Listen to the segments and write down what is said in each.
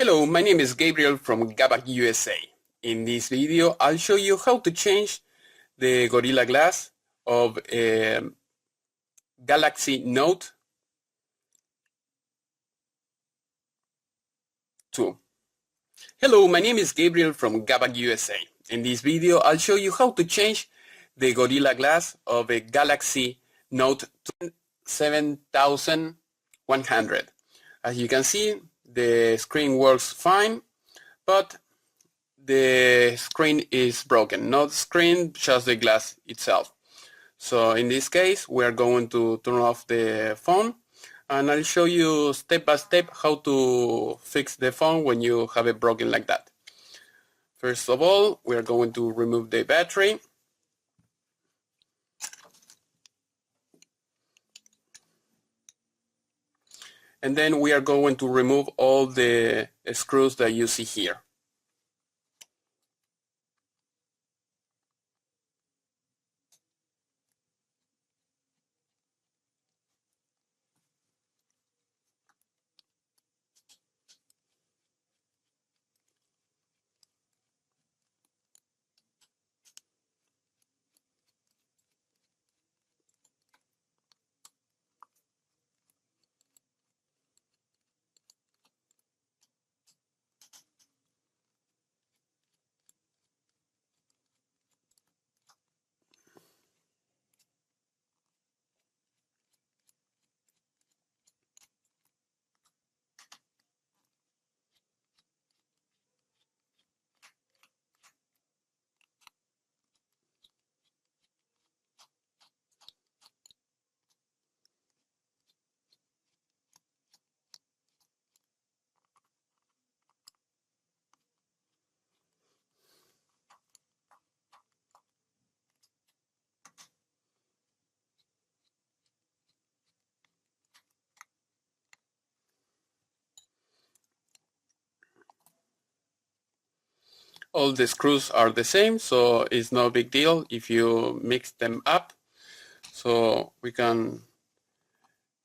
Hello, my name is Gabriel from GABAC USA. In this video, I'll show you how to change the Gorilla Glass of a Galaxy Note 2. Hello, my name is Gabriel from GABAC USA. In this video, I'll show you how to change the Gorilla Glass of a Galaxy Note 7100. As you can see, the screen works fine, but the screen is broken. Not the screen, just the glass itself. So in this case, we are going to turn off the phone, and I'll show you step by step how to fix the phone when you have it broken like that. First of all, we are going to remove the battery. And then we are going to remove all the screws that you see here. All the screws are the same, so it's no big deal if you mix them up. So we can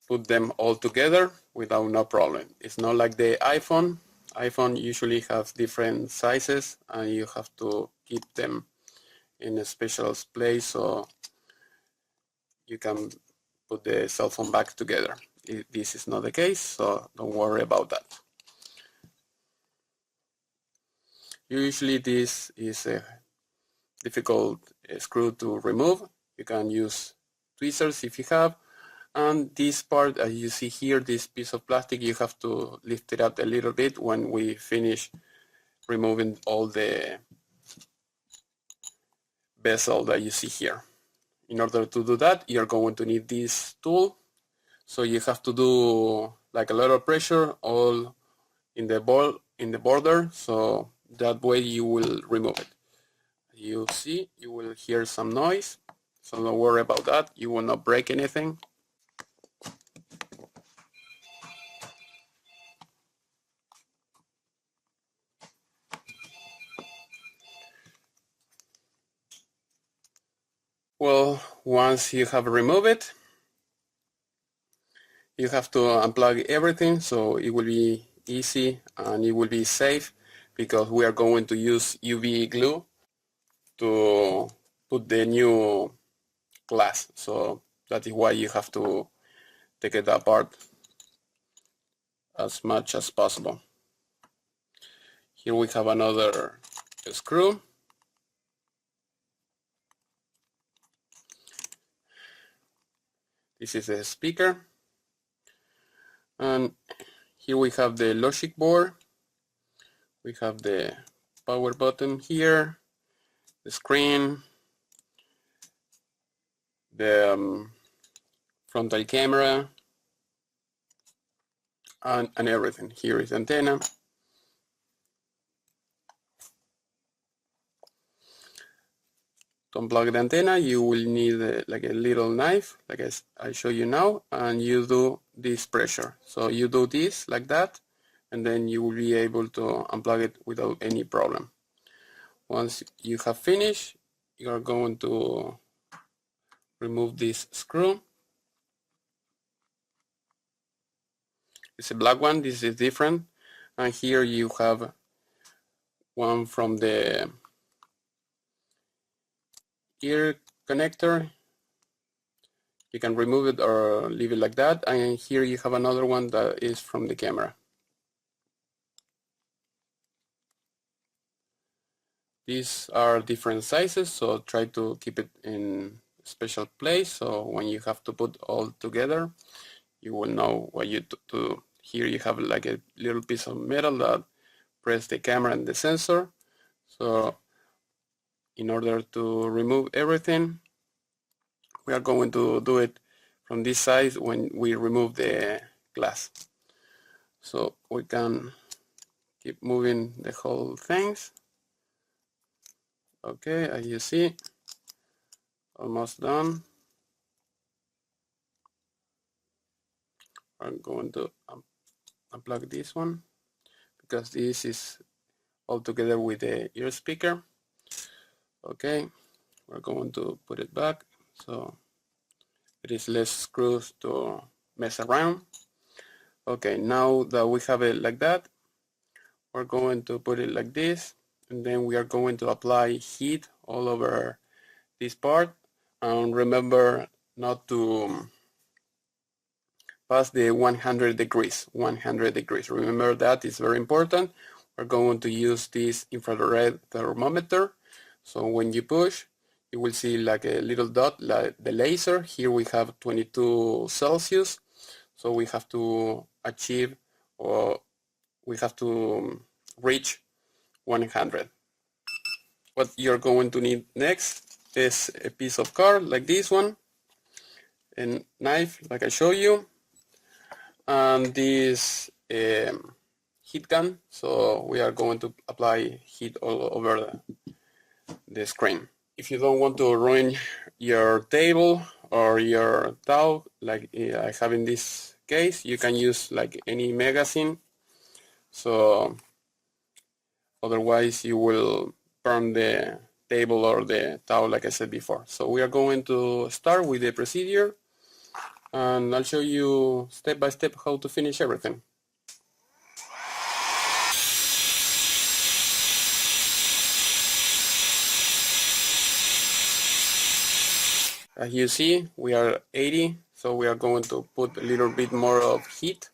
put them all together without no problem. It's not like the iPhone. iPhone usually has different sizes and you have to keep them in a special place so you can put the cell phone back together. This is not the case, so don't worry about that. Usually this is a difficult screw to remove. You can use tweezers if you have. And this part, as you see here, this piece of plastic, you have to lift it up a little bit when we finish removing all the bezel that you see here. In order to do that, you're going to need this tool. So you have to do like a lot of pressure all in the border, so that way you will remove it. You see, you will hear some noise, so don't worry about that. You will not break anything. Well, once you have removed it, you have to unplug everything, so it will be easy and it will be safe because we are going to use UV glue to put the new glass. So that is why you have to take it apart as much as possible. Here we have another screw. This is a speaker. And here we have the logic board. We have the power button here, the screen, the frontal camera, and everything. Here is antenna. To unplug the antenna, you will need like a little knife, like I show you now, and you do this pressure. So you do this like that, and then you will be able to unplug it without any problem. Once you have finished, you are going to remove this screw. It's a black one. This is different. and here you have one from the ear connector. You can remove it or leave it like that, and here you have another one that is from the camera. These are different sizes, so try to keep it in a special place, so when you have to put all together, you will know what you do. Here you have like a little piece of metal that press the camera and the sensor. So in order to remove everything, we are going to do it from this side when we remove the glass. So we can keep moving the whole things. Okay, as you see, almost done. I'm going to unplug this one because this is all together with the ear speaker. Okay, we're going to put it back so it is less screws to mess around. Okay, now that we have it like that, we're going to put it like this, and then we are going to apply heat all over this part. And remember not to pass the 100 degrees. 100 degrees. Remember that is very important. We're going to use this infrared thermometer. So when you push, you will see like a little dot, like the laser. Here we have 22 Celsius. So we have to achieve, or we have to reach 100. What you're going to need next is a piece of card like this one, a knife like I show you, and this heat gun. So we are going to apply heat all over the screen. If you don't want to ruin your table or your towel, like I have in this case, you can use like any magazine. So otherwise you will burn the table or the towel, like I said before. So we are going to start with the procedure, and I'll show you step by step how to finish everything. As you see, we are 80, so we are going to put a little bit more of heat.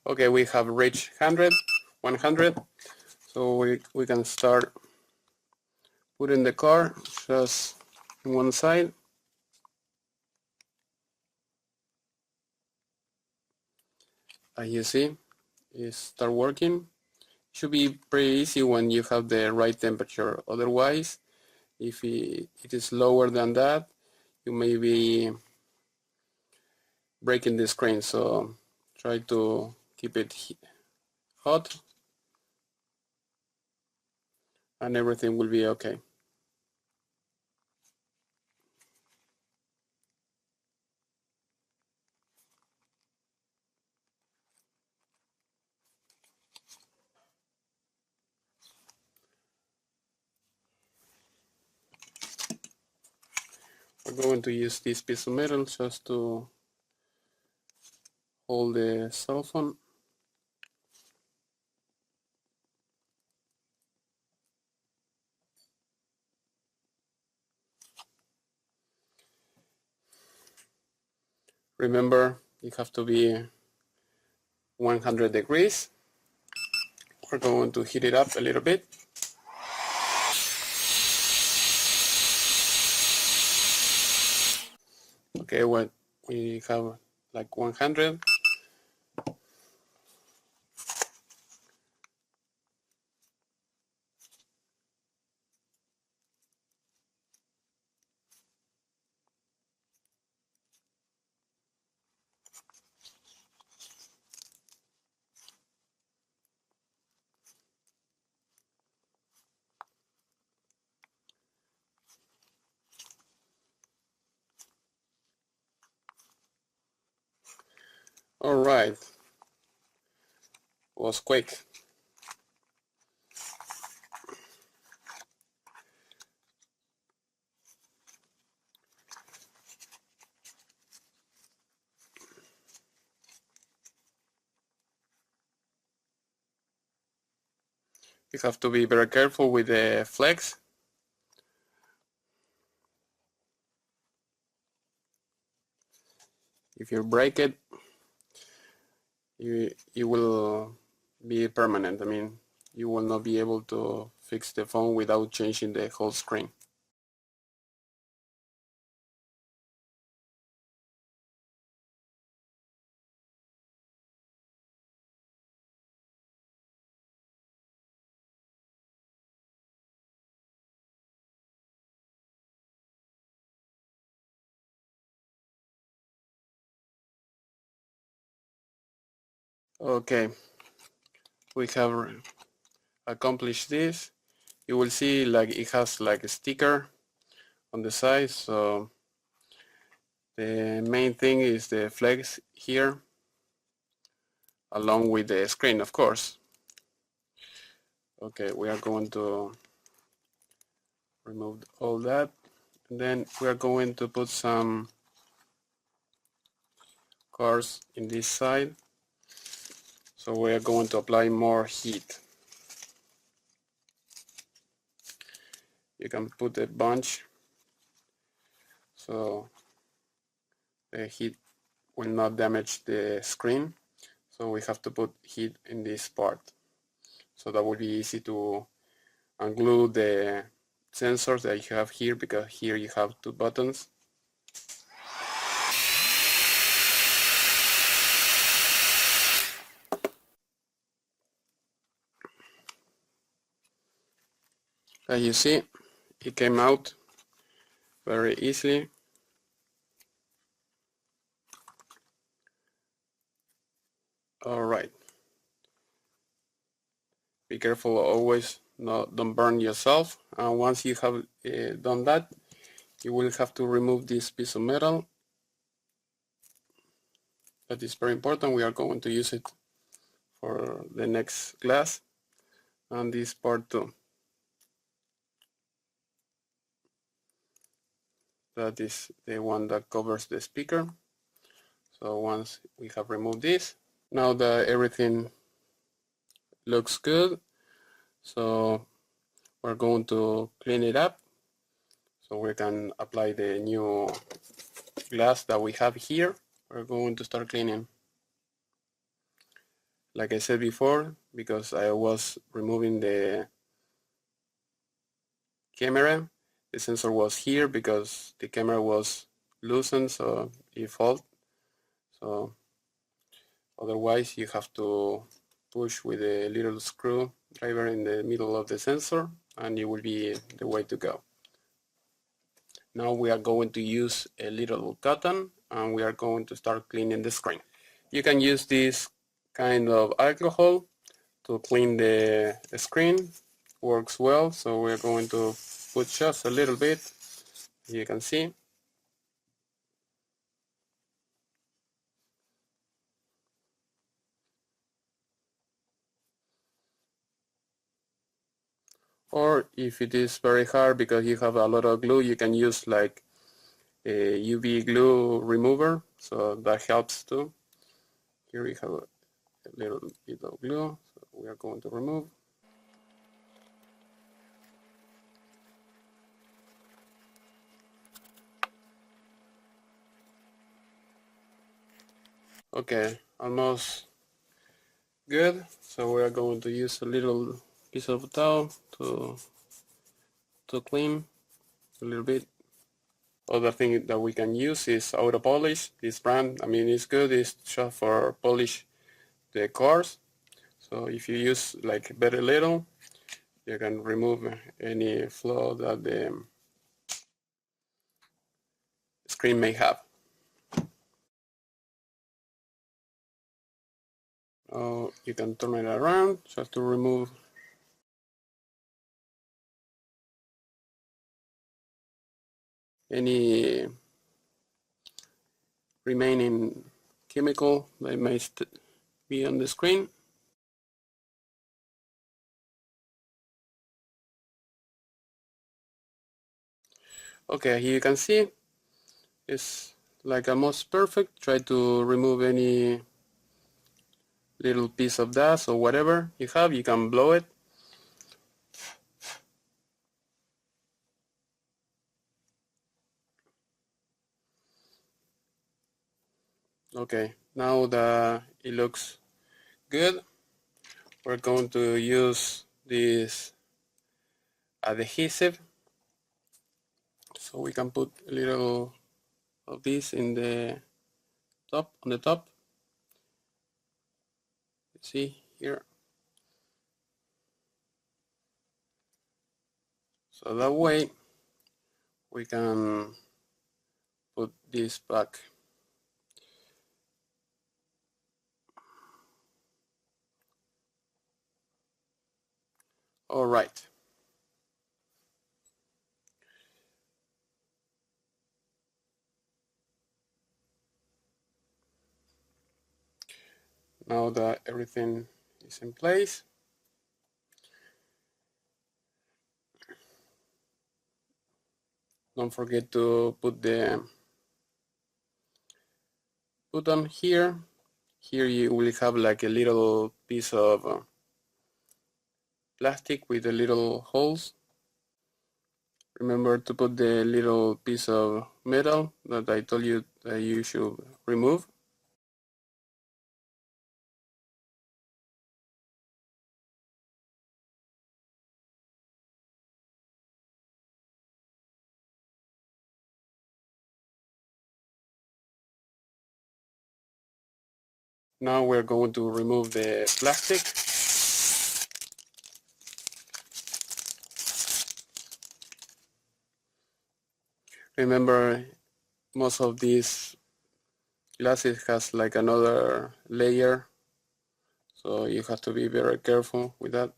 Okay, we have reached 100, so we can start putting the car just on one side. As you see, it start working. Should be pretty easy when you have the right temperature. Otherwise, if it is lower than that, you may be breaking the screen. So try to keep it hot, and everything will be okay. We're going to use this piece of metal just to hold the cell phone. Remember, you have to be 100 degrees. We're going to heat it up a little bit. Okay, what we have like 100. All right, was quick. You have to be very careful with the flex. If you break it, it will be permanent. I mean, you will not be able to fix the phone without changing the whole screen. Okay, we have accomplished this. You will see like it has like a sticker on the side, so the main thing is the flex here along with the screen, of course. Okay, we are going to remove all that, and then we are going to put some cores in this side, so we are going to apply more heat. You can put a bunch so the heat will not damage the screen, so we have to put heat in this part, so that will be easy to unglue the sensors that you have here, because here you have two buttons. As you see, it came out very easily. Alright, be careful always, don't burn yourself, and once you have done that, you will have to remove this piece of metal. That is very important. We are going to use it for the next glass, and this part too. That is the one that covers the speaker. So once we have removed this, now that everything looks good, so we're going to clean it up so we can apply the new glass that we have here. We're going to start cleaning. Like I said before, because I was removing the camera, the sensor was here because the camera was loosened, so it failed. So otherwise you have to push with a little screwdriver in the middle of the sensor, and it will be the way to go. Now we are going to use a little cotton, and we are going to start cleaning the screen. You can use this kind of alcohol to clean the screen. Works well, so we're going to put just a little bit, you can see. Or if it is very hard because you have a lot of glue, you can use like a UV glue remover, so that helps too. Here we have a little bit of glue, so we are going to remove. Okay, almost good. So we are going to use a little piece of towel to clean a little bit. Other thing that we can use is auto polish. This brand, I mean, it's good. It's just for polish the cores. So if you use like very little, you can remove any flaw that the screen may have. You can turn it around just to remove any remaining chemical that may be on the screen. Okay, here you can see it's like almost perfect. Try to remove any little piece of dust or whatever you have. You can blow it, Okay, now that it looks good, we're going to use this adhesive, so we can put a little of this in the top, on the top. See here, so that way we can put this back. All right. Now that everything is in place, don't forget to put them here. Here you will have like a little piece of plastic with the little holes. Remember to put the little piece of metal that I told you that you should remove. Now we're going to remove the plastic. Remember, most of these glasses has like another layer, so you have to be very careful with that.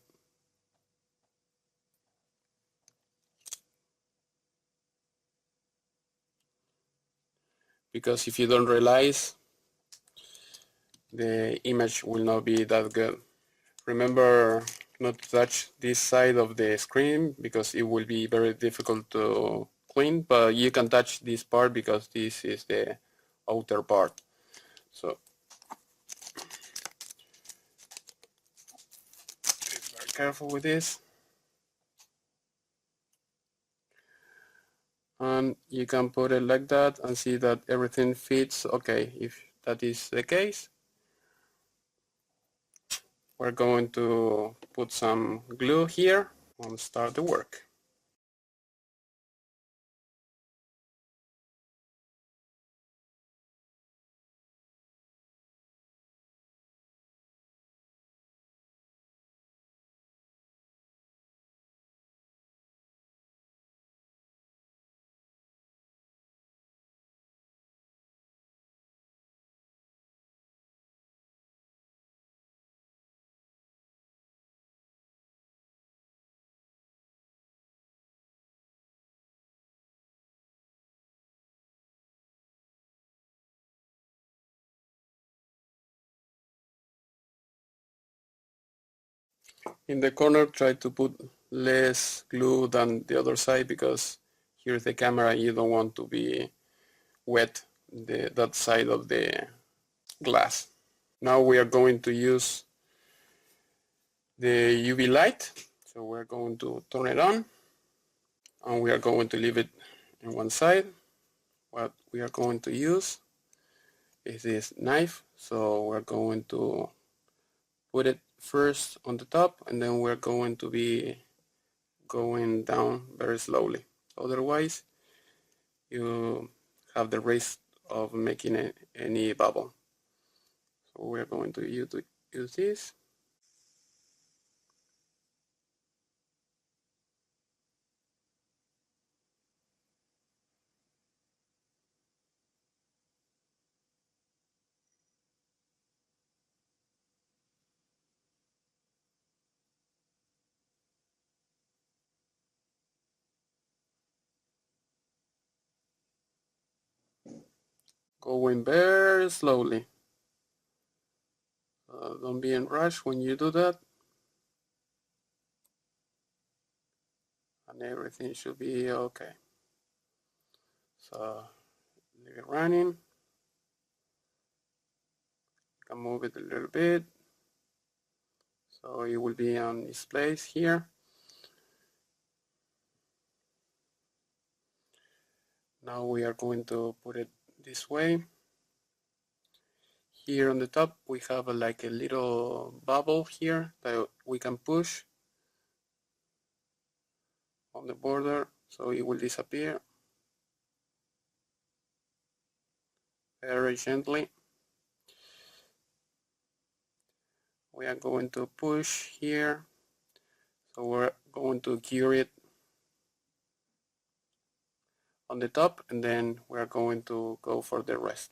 Because if you don't realize, the image will not be that good. Remember not to touch this side of the screen because it will be very difficult to clean, but you can touch this part because this is the outer part. So be very careful with this. And you can put it like that and see that everything fits okay. If that is the case, we're going to put some glue here and start the work. In the corner, try to put less glue than the other side because here's the camera. You don't want to be wet that side of the glass. Now we are going to use the UV light. So we're going to turn it on and we are going to leave it in one side. What we are going to use is this knife. So we're going to put it first on the top and then we're going to be going down very slowly. Otherwise, you have the risk of making any bubble. So we're going to use this. Going very slowly. Don't be in rush when you do that. And everything should be okay. So leave it running. You can move it a little bit. So it will be on its place here. Now we are going to put it this way. here on the top we have like a little bubble here that we can push on the border, so it will disappear very gently. We are going to push here, so we're going to cure it on the top, and then we're going to go for the rest.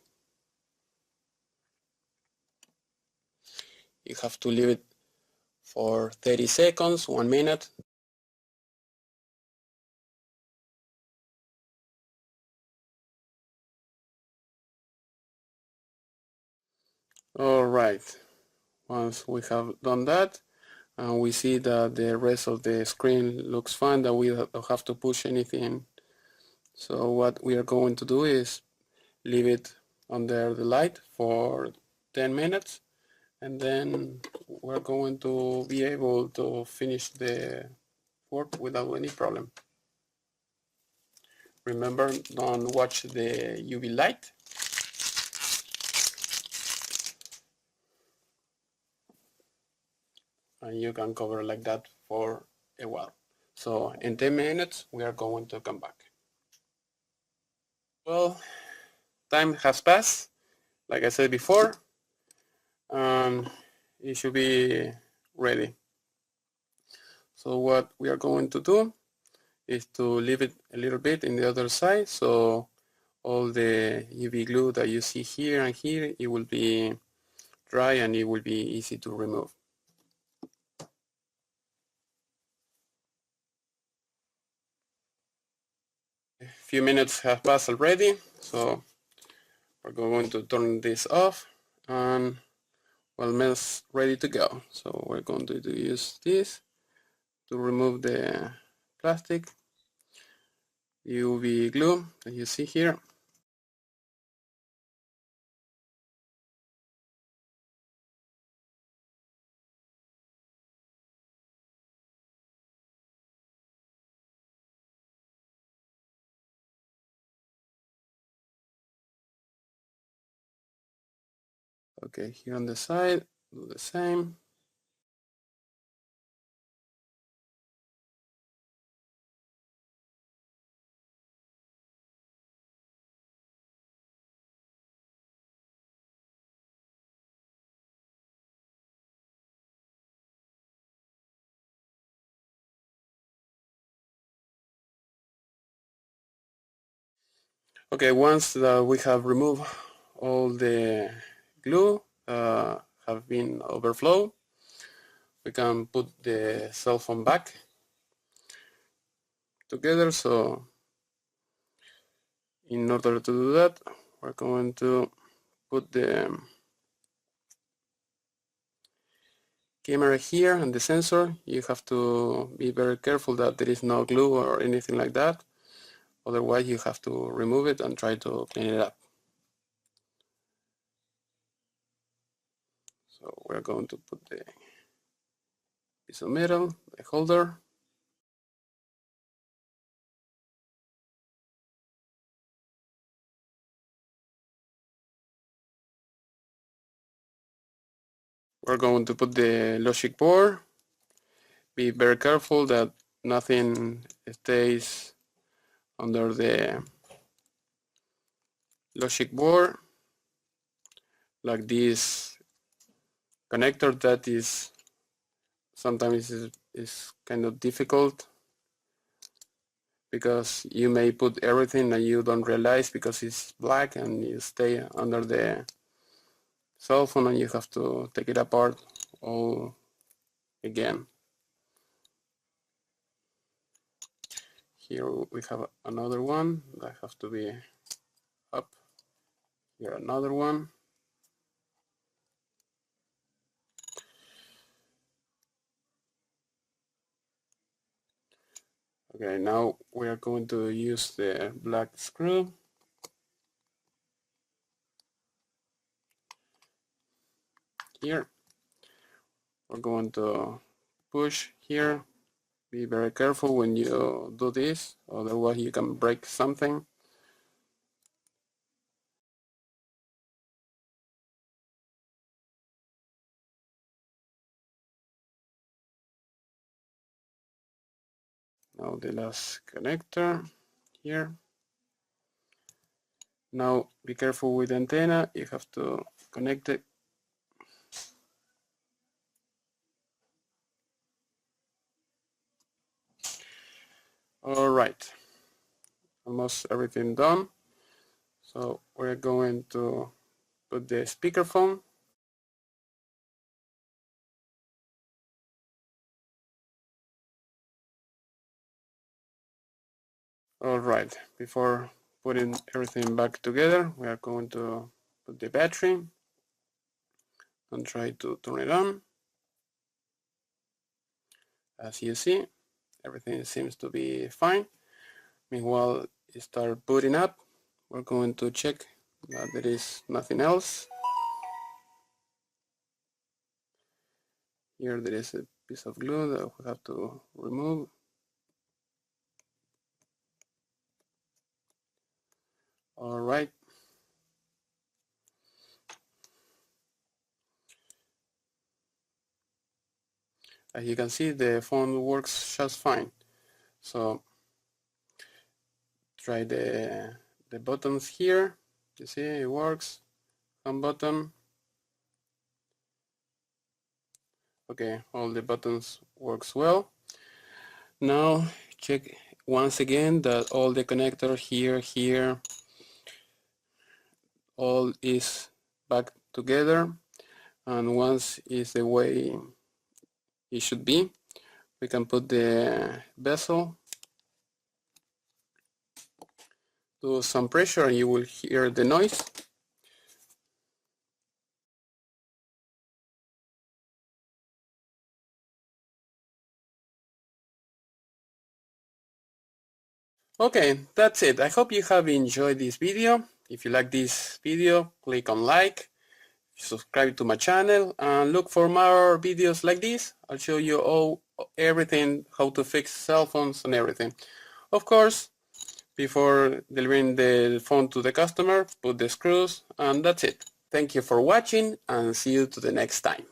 You have to leave it for 30 seconds, 1 minute. Alright, once we have done that, and we see that the rest of the screen looks fine, that we don't have to push anything. So what we are going to do is leave it under the light for 10 minutes, and then we're going to be able to finish the work without any problem. Remember, don't watch the UV light. And you can cover like that for a while. So in 10 minutes we are going to come back. Well, time has passed, like I said before, and it should be ready. So what we are going to do is to leave it a little bit in the other side, so all the UV glue that you see here and here, it will be dry and it will be easy to remove. A few minutes have passed already, so we're going to turn this off, and well, mess ready to go. So we're going to use this to remove the plastic UV glue that you see here. Okay, here on the side, do the same. Okay, once we have removed all the glue have been overflow, we can put the cell phone back together. So in order to do that, we're going to put the camera here and the sensor. You have to be very careful that there is no glue or anything like that. Otherwise you have to remove it and try to clean it up. So we're going to put the piece of metal, the holder. We're going to put the logic board. Be very careful that nothing stays under the logic board, like this connector that is sometimes is kind of difficult, because you may put everything and you don't realize because it's black and you stay under the cell phone and you have to take it apart all again. Here we have another one that has to be up. Here another one. Okay, now we are going to use the black screw. Here we're going to push here. Be very careful when you do this, otherwise you can break something. Now the last connector here. Now be careful with the antenna, you have to connect it. Alright, almost everything done. So we're going to put the speakerphone. Alright, before putting everything back together, we are going to put the battery and try to turn it on. As you see, everything seems to be fine. Meanwhile, it starts booting up. We're going to check that there is nothing else. Here there is a piece of glue that we have to remove. Alright. As you can see, the phone works just fine. So try the buttons here. You see it works. Home button. Okay, all the buttons works well. Now check once again that all the connector here, all is back together, and once is the way it should be, we can put the bezel, do some pressure, and you will hear the noise. Okay, that's it. I hope you have enjoyed this video. If you like this video, click on like, subscribe to my channel, and look for more videos like this. I'll show you everything, how to fix cell phones and everything. Of course, before delivering the phone to the customer, put the screws, and that's it. Thank you for watching, and see you to the next time.